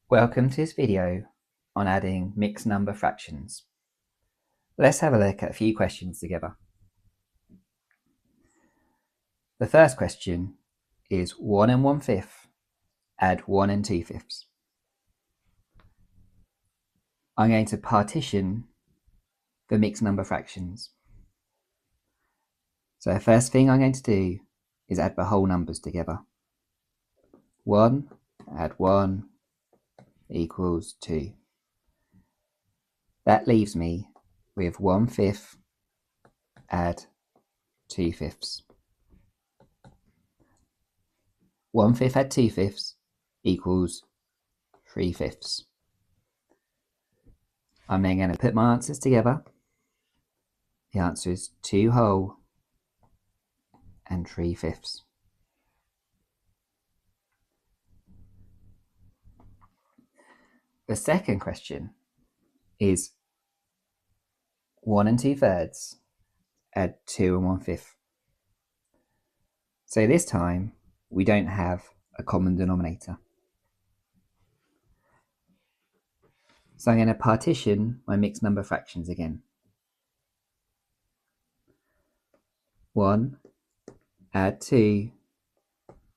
Welcome to this video on adding mixed number fractions. Let's have a look at a few questions together. The first question is 1 1/5 add 1 2/5. I'm going to partition the mixed number fractions. So the first thing I'm going to do is add the whole numbers together. 1 add 1 equals 2. That leaves me with 1/5 add 2/5. 1/5 add 2/5 equals 3/5. I'm then going to put my answers together. The answer is 2 whole and 3/5. The second question is 1 2/3 add 2 1/5. So this time we don't have a common denominator. So I'm going to partition my mixed number fractions again. 1 add 2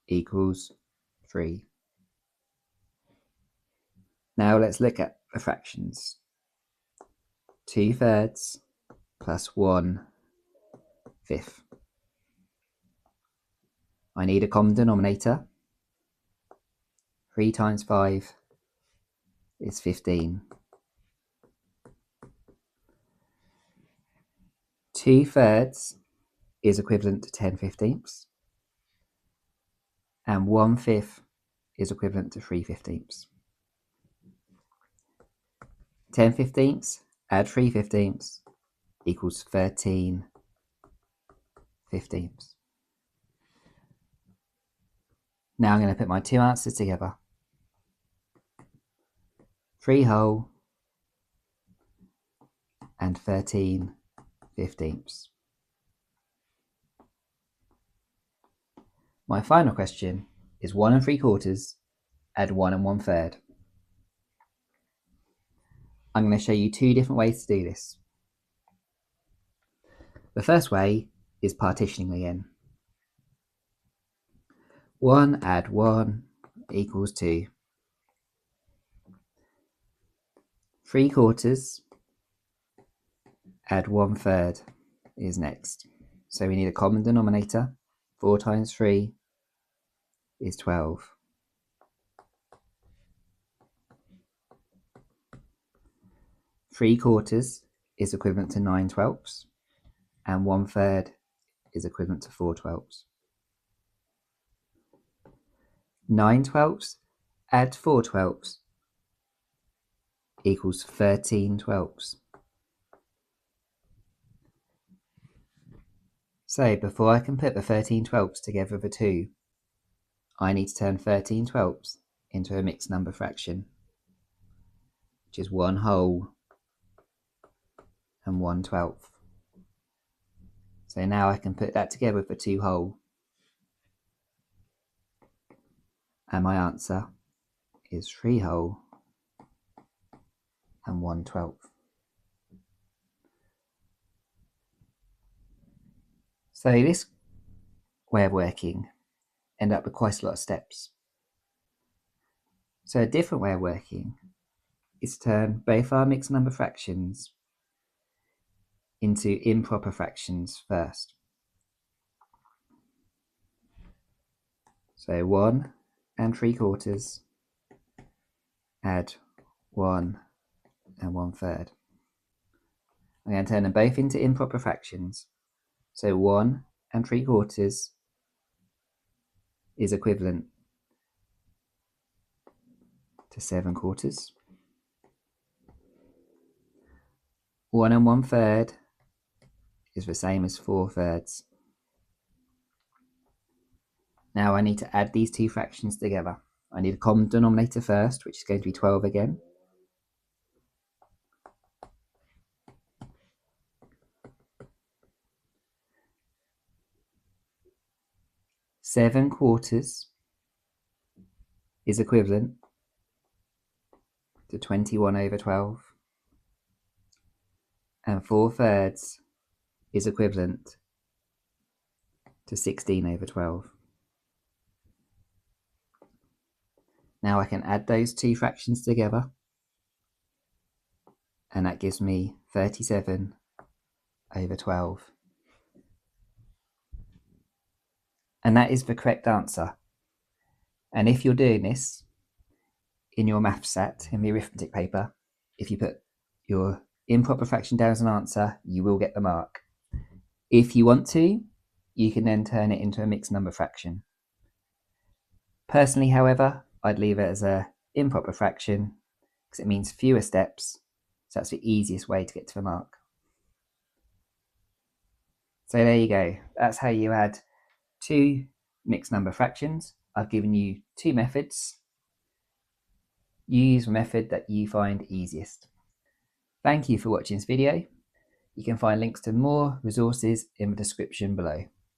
equals 3. Now let's look at the fractions. 2/3 plus 1/5. I need a common denominator. 3 times 5 is 15. 2/3 is equivalent to 10/15, and 1/5 is equivalent to 3/15. 10/15 add 3/15 equals 13/15. Now I'm going to put my two answers together. 3 whole and 13/15. My final question is 1 3/4 add 1 1/3. I'm going to show you two different ways to do this. The first way is partitioning again. 1 add 1 equals 2. 3/4 add 1/3 is next. So we need a common denominator. 4 times 3 is 12. 3/4 is equivalent to 9/12, and 1/3 is equivalent to 4/12. 9/12 add 4/12 equals 13/12. So before I can put the 13/12 together with a 2, I need to turn 13/12 into a mixed number fraction, which is 1 whole and 1/12. So now I can put that together with a 2 whole, and my answer is 3 whole and 1/12. So this way of working ended up with quite a lot of steps. So a different way of working is to turn both our mixed number fractions into improper fractions first. So 1 3/4 add 1 1/3. I'm going to turn them both into improper fractions. So 1 3/4 is equivalent to 7/4. 1 1/3 is the same as 4/3. Now I need to add these two fractions together. I need a common denominator first, which is going to be 12 again. 7/4 is equivalent to 21/12, and 4/3 is equivalent to 16/12. Now I can add those two fractions together, and that gives me 37/12. And that is the correct answer. And if you're doing this in your maths set, in the arithmetic paper, if you put your improper fraction down as an answer, you will get the mark. If you want to, you can then turn it into a mixed number fraction. Personally, however, I'd leave it as an improper fraction because it means fewer steps, so that's the easiest way to get to the mark. So there you go. That's how you add two mixed number fractions. I've given you two methods. Use the method that you find easiest. Thank you for watching this video. You can find links to more resources in the description below.